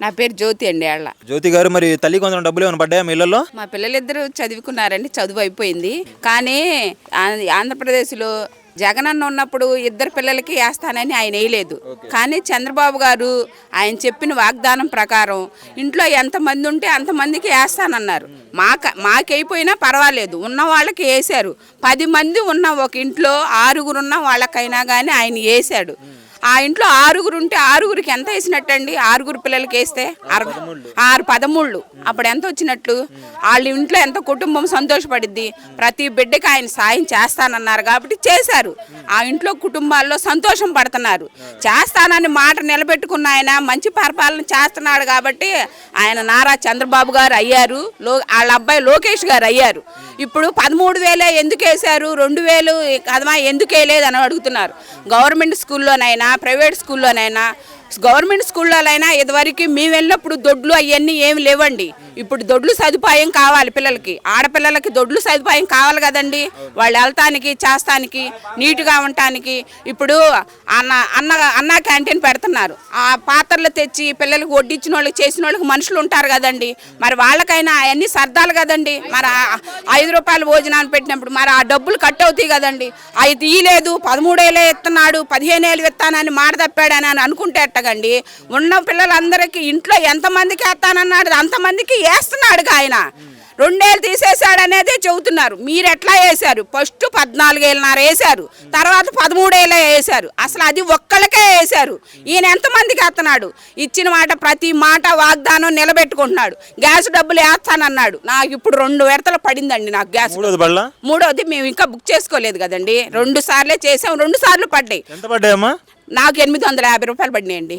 నా పేరు జ్యోతి అండి. ఆళ్ళ జ్యోతి గారు, మరి తల్లి కొందరు డబ్బులు ఏమైనా పడ్డాయా మీ ఇళ్లలో? మా పిల్లలిద్దరూ చదువుకున్నారండి, చదువు అయిపోయింది. కానీ ఆంధ్రప్రదేశ్లో జగనన్న ఉన్నప్పుడు ఇద్దరు పిల్లలకి వేస్తానని ఆయన వేయలేదు. కానీ చంద్రబాబు గారు ఆయన చెప్పిన వాగ్దానం ప్రకారం ఇంట్లో ఎంతమంది ఉంటే అంతమందికి వేస్తానన్నారు. మాకైపోయినా పర్వాలేదు, ఉన్న వాళ్ళకి వేశారు. 10 మంది ఉన్న ఒక ఇంట్లో 6 ఉన్న వాళ్ళకైనా కానీ ఆయన వేశాడు. ఆ ఇంట్లో 6 ఉంటే 6కి ఎంత వేసినట్టండి? 6 పిల్లలకి వేస్తే 6 అప్పుడు ఎంత వచ్చినట్లు? వాళ్ళ ఇంట్లో ఎంత కుటుంబం సంతోషపడిద్ది. ప్రతి బిడ్డకి ఆయన సాయం చేస్తానన్నారు కాబట్టి చేశారు. ఆ ఇంట్లో కుటుంబాల్లో సంతోషం పడుతున్నారు. చేస్తానని మాట నిలబెట్టుకున్న ఆయన మంచి పరిపాలన చేస్తున్నాడు కాబట్టి ఆయన నారా చంద్రబాబు గారు అయ్యారు. వాళ్ళ అబ్బాయి లోకేష్ గారు అయ్యారు. ఇప్పుడు 13,000 ఎందుకు వేశారు, 2,000 కదమా ఎందుకు వేయలేదు అని అడుగుతున్నారు. గవర్నమెంట్ స్కూల్లోనైనా ప్రైవేట్ స్కూల్లోనైనా, గవర్నమెంట్ స్కూళ్ళైనా ఇదివరకు మేము వెళ్ళినప్పుడు దొడ్లు అవన్నీ ఏమి లేవండి. ఇప్పుడు దొడ్లు సదుపాయం కావాలి పిల్లలకి, ఆడపిల్లలకి దొడ్లు సదుపాయం కావాలి కదండి. వాళ్ళు వెళ్తానికి చేస్తానికి నీట్గా ఉండటానికి. ఇప్పుడు అన్న క్యాంటీన్ పెడుతున్నారు. ఆ పాత్రలు తెచ్చి పిల్లలకి వడ్డించిన వాళ్ళకి చేసిన వాళ్ళకి మనుషులు ఉంటారు కదండి. మరి వాళ్ళకైనా అవన్నీ సర్దాలు కదండి. మరి 5 రూపాయలు భోజనాన్ని పెట్టినప్పుడు మరి ఆ డబ్బులు కట్ అవుతాయి కదండి. అవి తీయలేదు, 13,000 ఇస్తున్నాడు, 15,000 ఇస్తానని మాట తప్పాడని అనుకుంటే ఎట్టగండి. ఉన్న పిల్లలందరికీ ఇంట్లో ఎంతమందికి వేస్తానన్నాడు అంతమందికి వేస్తున్నాడు ఆయన. 2,000 తీసేశాడు అనేదే చెబుతున్నారు. మీరు ఎట్లా వేశారు? ఫస్ట్ 14,500 వేశారు, తర్వాత 13,000 వేశారు. అసలు అది ఒక్కళ్ళకే వేశారు. ఈయన ఎంతమందికి వేస్తున్నాడు? ఇచ్చిన మాట ప్రతి మాట వాగ్దానం నిలబెట్టుకుంటున్నాడు. గ్యాస్ డబ్బులు వేస్తానన్నాడు. నాకు ఇప్పుడు 2 విడతలు పడిందండి. నాకు గ్యాస్ మూడోది మేము ఇంకా బుక్ చేసుకోలేదు కదండి. 2 సార్లే చేసాం, 2 సార్లు పడ్డాయి. ఎంత పడ్డాయమ్మా? నాకు 850 రూపాయలు పడినాయండి.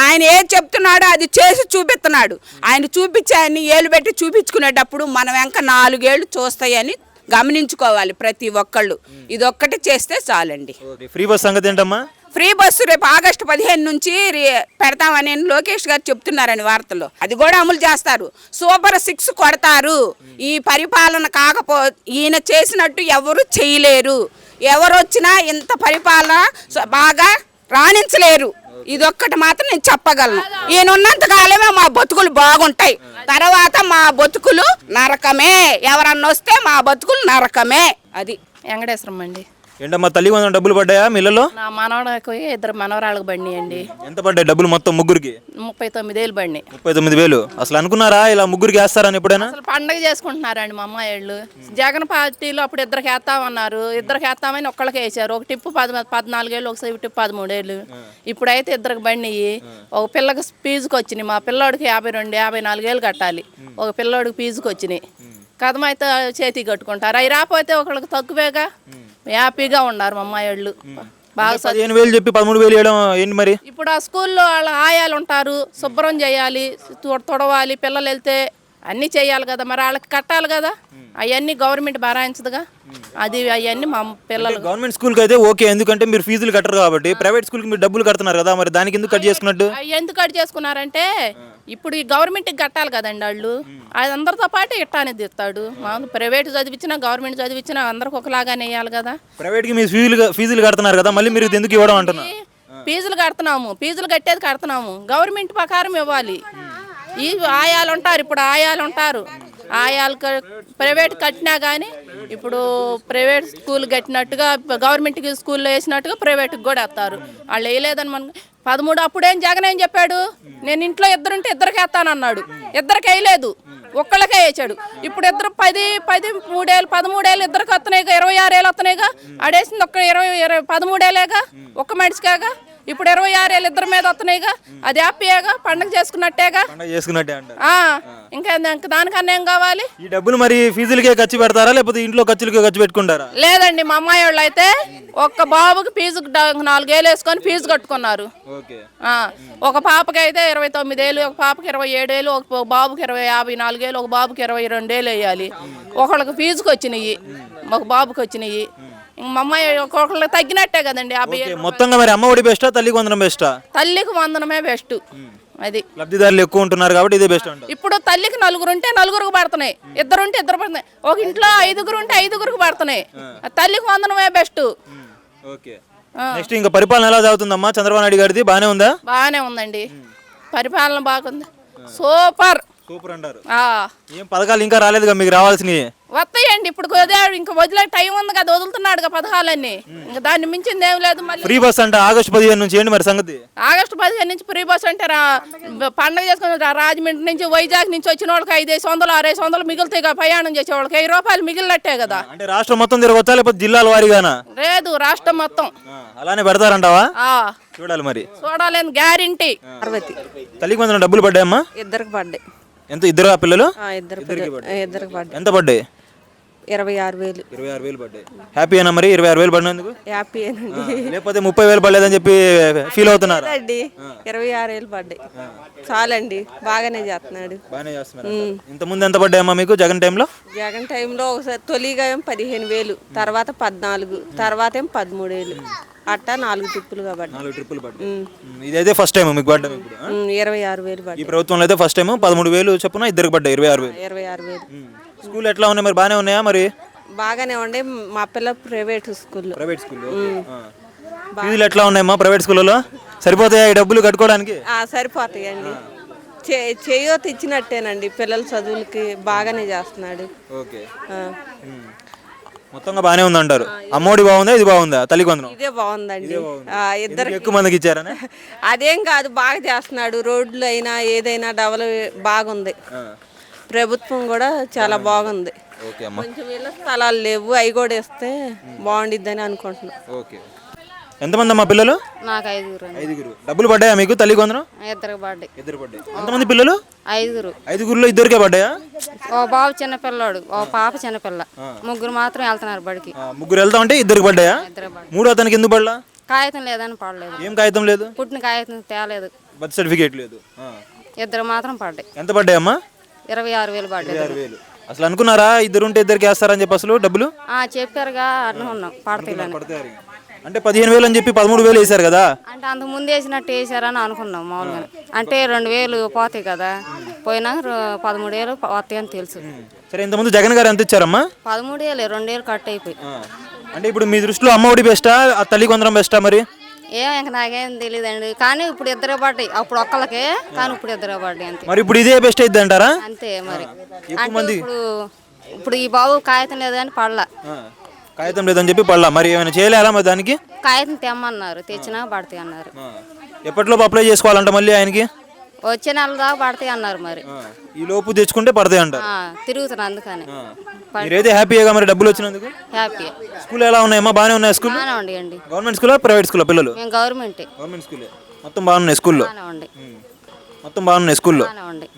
ఆయన ఏది చెప్తున్నాడో అది చేసి చూపిస్తున్నాడు. ఆయన చూపించాయని ఏళ్ళు పెట్టి చూపించుకునేటప్పుడు మనం వెంక 4 ఏళ్ళు చూస్తాయని గమనించుకోవాలి ప్రతి ఒక్కళ్ళు. ఇదొక్కటి చేస్తే చాలండి. ఫ్రీ బస్ సంగతి ఏంటమ్మా? ఫ్రీ బస్సు రేపు ఆగస్టు 15 నుంచి పెడతామని లోకేష్ గారు చెప్తున్నారని వార్తల్లో. అది కూడా అమలు చేస్తారు. సూపర్ 6 కొడతారు. ఈ పరిపాలన ఈయన చేసినట్టు ఎవరు చేయలేరు. ఎవరు వచ్చినా ఇంత పరిపాలన బాగా రాణించలేరు. ఇదొక్కటి మాత్రం నేను చెప్పగలను. ఈయన ఉన్నంత కాలమే మా బతుకులు బాగుంటాయి, తర్వాత మా బతుకులు నరకమే. ఎవరన్నా వస్తే మా బతుకులు నరకమే. అది వెంకటేశ్వరం అండి. ఏంటమ్మా, తల్లి కొందరు డబ్బులు పడ్డాయా మీ ఇళ్లలో? నా మనవడకు 2 మనవరాళ్ళకి బండి అండి. ఎంత పడ్డాయి డబ్బులు మొత్తం ముగ్గురికి? 39,000 బండి. 39,000. అసలు అనుకున్నారా ఇలా ముగ్గురికి వేస్తారని ఎప్పుడైనా? అసలు పండగ చేసుకుంటున్నారండి మా అమ్మాయిళ్ళు. జగన్ పార్టీలో అప్పుడు 2కి వేస్తామన్నారు. 2కి వేస్తామని ఒక్కళ్ళకి వేసారు. ఒక టిప్పు 14,000, ఒక టిప్పు 13,000. ఇప్పుడైతే 2కి బండి. ఒక పిల్లకి ఫీజుకి వచ్చినాయి. మా పిల్లోడికి 54,000 కట్టాలి. ఒక పిల్లోడికి ఫీజుకి వచ్చినాయి. కథమైతే చేతికి కట్టుకుంటారు. అవి రాకపోతే ఒకళ్ళకి తక్కువేగా. హ్యాపీగా ఉన్నారు మా అమ్మాయిళ్ళు. బాగా 15,000 చెప్పి 13,000 వేయడం ఏంటి మరి? ఇప్పుడు ఆ స్కూల్లో వాళ్ళ ఆయాలు ఉంటారు, శుభ్రం చేయాలి, తొడవాలి, పిల్లలు వెళ్తే అన్నీ చేయాలి కదా. మరి వాళ్ళకి కట్టాలి కదా. అవన్నీ గవర్నమెంట్ భరాయించదుగా. అది అవన్నీ మా పిల్లలు. గవర్నమెంట్ స్కూల్కి అయితే ఓకే, ఎందుకంటే మీరు ఫీజులు కట్టరు కాబట్టి. ప్రైవేట్ స్కూల్కి మీరు డబ్బులు కడుతున్నారు కదా, మరి దానికి ఎందుకు కట్ చేసుకున్నట్టు? ఎందుకు కట్ చేసుకున్నారంటే ఇప్పుడు ఈ గవర్నమెంట్కి కట్టాలి కదండి వాళ్ళు. అది అందరితో పాటు ఇట్టానేది ఇస్తాడు. మామూలు ప్రైవేట్ చదివించినా గవర్నమెంట్ చదివించినా అందరికి ఒకలాగానే వేయాలి కదా. ప్రైవేట్కి మీరు ఫీజులు కడుతున్నారు కదా, మళ్ళీ మీరు ఎందుకు ఇవ్వడం అంటున్నారు? ఫీజులు కడుతున్నాము, ఫీజులు కట్టేది కడుతున్నాము, గవర్నమెంట్ ప్రకారం ఇవ్వాలి. ఈ ఆయాలు ఉంటారు, ఇప్పుడు ఆయాలు ఉంటారు. ఆయాలు ప్రైవేట్ కట్టినా కానీ ఇప్పుడు ప్రైవేట్ స్కూల్ కట్టినట్టుగా గవర్నమెంట్కి స్కూల్లో వేసినట్టుగా ప్రైవేట్కి కూడా వేస్తారు. వాళ్ళు వేయలేదని మనం 13 అప్పుడేం జగన్ ఏం చెప్పాడు? నేను ఇంట్లో 2 ఉంటే 2కి వేస్తానన్నాడు. 2కి వేయలేదు, ఒక్కళ్ళకే వేసాడు. ఇప్పుడు 2 10 13,000 2కి వస్తున్నాయిగా. 26,000 వస్తున్నాయిగా. ఆడేసింది ఒక్క 13,000గా ఒక్క మనిషికాగా. ఇప్పుడు 26,000 2 మీద వస్తున్నాయిగా. అది హ్యాపీగా పండుగ చేసుకున్నట్టేగా. ఇంకా దానికన్నా ఏం కావాలి? ఈ డబ్బులు మరి ఫీజులకే ఖర్చు పెడతారా లేకపోతే ఇంట్లో ఖర్చులకే ఖర్చు పెట్టుకుంటారా? లేదండి, మా అమ్మాయి వాళ్ళు అయితే ఒక్క బాబుకి ఫీజుకి 4,000 వేసుకొని ఫీజు కట్టుకున్నారు. ఒక పాపకి అయితే 29,000, ఒక పాపకి 27,000, ఒక బాబుకి 54,000, ఒక బాబుకి 22,000 వేయాలి. ఒకళ్ళకి ఫీజుకి వచ్చినాయి, ఒక బాబుకి వచ్చినాయి. మా అమ్మాయి ఒక్కొక్కరికి తగ్గినట్టే కదండి. మొత్తంగా మరి అమ్మ ఒడి బెస్టా, తల్లికి వందనం బెస్టా? తల్లికి వందనమే బెస్ట్. అది లబ్ధిదారులు ఎక్కువ ఉంటున్నారు కాబట్టి ఇదే బెస్ట్ అంట. ఇప్పుడు తల్లికి 4 ఉంటే 4కి పడుతున్నాయి, 2 ఉంటే 2 పడుతున్నాయి, ఒక ఇంట్లో 5 ఉంటే 5కి పడుతున్నాయి. తల్లికి వందనమే బెస్ట్. నెక్స్ట్ ఇంకా పరిపాలన ఎలా సాగుతుందమ్మా? చంద్రబాబు నాయుడు గారిది బాగానే ఉందా? బాగానే ఉందండి. పరిపాలన బాగుంది, సూపర్. సూపర్ అంటారు. ఆ, ఏం పథకాలు ఇంకా రాలేదుగా మీకు రావాల్సినవి? వస్తాయండి ఇప్పుడు కుదిరాడు, ఇంకా వదిలే టైం ఉంది కదా, వదులుతున్నాడుగా పథకాలన్నీ. ఇంకా దాన్ని మించింది ఏం లేదు. మళ్ళీ ఫ్రీ బస్ అంటే ఆగస్టు 15 నుంచి ఏంటి మరి సంగతి? ఆగస్టు 15 నుంచి ఫ్రీ బస్ అంటే పండగ చేసుకుని రాజమండ్రి నుంచి వైజాగ్ నుంచి వచ్చిన వాళ్ళకి 500 600 మిగులుతాయి కదా, ప్రయాణం చేసే వాళ్ళకి 1000 రూపాయలు మిగిలినట్టే కదా. అంటే రాష్ట్రం మొత్తం తిరగొచ్చా లేకపోతే జిల్లాల వారీగానా? లేదు, రాష్ట్రం మొత్తం. అలానే పెడతారంటావా? ఆ, చూడాలి మరి. చూడాలని గ్యారంటీ. తల్లికి వందనం డబ్బులు పడ్డాయమ్మా? ఇద్దరికి పడ్డాయి. ఎంత ఇద్దరు పిల్లలు? ఇద్దరికి పడ్డాయి. ఎంత పడ్డాయి? 26,000. 26,000 పడ్డాయి. హ్యాపీ అయినా మరి 26,000 పడినందుకు? హ్యాపీ అండి. లేకపోతే 30,000 పడలేదని చెప్పి ఫీల్ అవుతున్నారు? అండి 26,000 పడ్డాయి. చాలండి, బాగానే చేస్తున్నాడు. బాగానే చేస్తున్నారు. ఇంత ముందు ఎంత పడ్డాయమ్మా మీకు జగన్ టైంలో? జగన్ టైంలో ఒకసారి తొలిగా ఏం 15,000, తర్వాత 14, తర్వాత ఏం 13,000, అట్టా 4 ట్రిప్పులుగా పడ్డాయి. 4 ట్రిప్పులు పడ్డాయి. ఇదైతే ఫస్ట్ టైం మీకు పడ్డాం ఇప్పుడు? 26,000 ఈ పడ్డాయి. ప్రభుత్వంలో అయితే ఫస్ట్ టైం 13,000 చొప్పున ఇద్దరికి పడ్డాయి 26,000. 26,000 స్కూల్ ఎట్లా ఉన్నాయి మరి? బాగానే ఉన్నాయా మరి? బాగానే ఉండే. మా పిల్ల ప్రైవేట్ స్కూల్లో. ప్రైవేట్ స్కూల్లో ఫీజులు ఎట్లా ఉన్నాయమ్మా ప్రైవేట్ స్కూల్లో? సరిపోతాయా ఈ డబ్బులు కట్టుకోవడానికి? సరిపోతాయండి. చేయూత ఇచ్చినట్టేనండి పిల్లల చదువులకి, బాగానే చేస్తున్నాడు. ఓకే. మొత్తంగా బాగానే ఉందంటారు. అమ్మఒడి బాగుందా, ఇది బాగుందా? తల్లికి వందనం ఇదే బాగుందండి. ఇద్దరు ఎక్కువ మందికి ఇచ్చారనే? అదేం కాదు, బాగా చేస్తున్నాడు. రోడ్లు అయినా ఏదైనా డెవలప్ బాగుంది. ప్రభుత్వం కూడా చాలా బాగుంది. ఓకే అమ్మా. కొంచెం ఇళ్ళ స్థలాలు లేవు, అవి కూడా ఇస్తే బాగుండిద్దని అనుకుంటున్నాం. ఓకే. ఎంతమంది అమ్మా పిల్లలు? నాకు 5 5. డబ్బులు పడ్డాయా మీకు తల్లికి వందనం? ఇద్దరికి పడ్డాయి. ఇద్దరు పడ్డాయి. ఎంతమంది పిల్లలు? 5. 5లో ఇద్దరికే పడ్డాయా? ఓ బాబు చిన్నపిల్లాడు, ఓ పాప చిన్నపిల్ల, 3 మాత్రం వెళ్తున్నారు బడికి. 3 వెళ్తా ఉంటే ఇద్దరికి పడ్డాయా? ఇద్దరు పడ్డాయి. 3 అతనికి ఎందుకు పడలా? కాగితం లేదని పడలేదు. ఏం కాగితం లేదు? పుట్టిన కాగితం తేలేదు. బర్త్ సర్టిఫికేట్ లేదు. ఇద్దరు మాత్రం పడ్డాయి. ఎంత పడ్డాయమ్మా? 26,000 పడ్డాయి. 26,000. అసలు అనుకున్నారా ఇద్దరుంటే ఇద్దరికి వేస్తారని చెప్పి అసలు డబ్బులు? చెప్పారుగా, అనుకున్నాం పడతాయి. అంటే 15,000 అని చెప్పి 13,000 వేసారు కదా. అంటే అంతకు ముందు వేసినట్టు వేసారని అనుకున్నాం మామూలుగా. అంటే 2,000 పోతాయి కదా, పోయినా 13,000 వస్తాయి అని తెలుసు. సరే, ఇంతకుముందు జగన్ గారు ఎంత ఇచ్చారమ్మా? 13,000, 2,000 కట్ అయిపోయి. అంటే ఇప్పుడు మీ దృష్టిలో అమ్మఒడి బెస్టా, ఆ తల్లికి వందనం బెస్టా మరి? ఇంక నాకేం తెలియదండి, కానీ ఇప్పుడు ఇద్దరే పడ్డాయి. అప్పుడు ఒక్కళ్ళకే, కానీ ఇప్పుడు ఇద్దరే పడ్డాయి అంతే. మరి ఇప్పుడు ఇదే బెస్ట్ అయితే అంటారా? అంతే మరి. అంటే ఇప్పుడు ఈ బాబు కాగితం లేదు కానీ పడలా. కాగితం లేదని చెప్పి పడలా. మరి ఏమైనా చేయలేరా మరి దానికి? కాగితం తెమ్మన్నారు, తెచ్చినా పడతాయి అన్నారు. ఎప్పటిలోపు అప్లై చేసుకోవాలంట మళ్ళీ ఆయనకి? వచ్చే నెల దాకా పడతాయి అన్నారు మరి. ఈ లోపు తెచ్చుకుంటే పడతాయి అంట. తిరుగుతున్నా అందుకని. మీరైతే హ్యాపీగా మరి డబ్బులు వచ్చినందుకు? హ్యాపీ. స్కూల్ ఎలా ఉన్నాయమ్మా? బాగానే ఉన్నాయి స్కూల్? బాగానే ఉండండి. గవర్నమెంట్ స్కూలా ప్రైవేట్ స్కూలా పిల్లలు? మేము గవర్నమెంటే. గవర్నమెంట్ స్కూలే. మొత్తం బాగున్నాయి స్కూల్లో? బాగానే ఉండి. మొత్తం బాగున్నాయి స్కూల్లో. బాగానే ఉండి.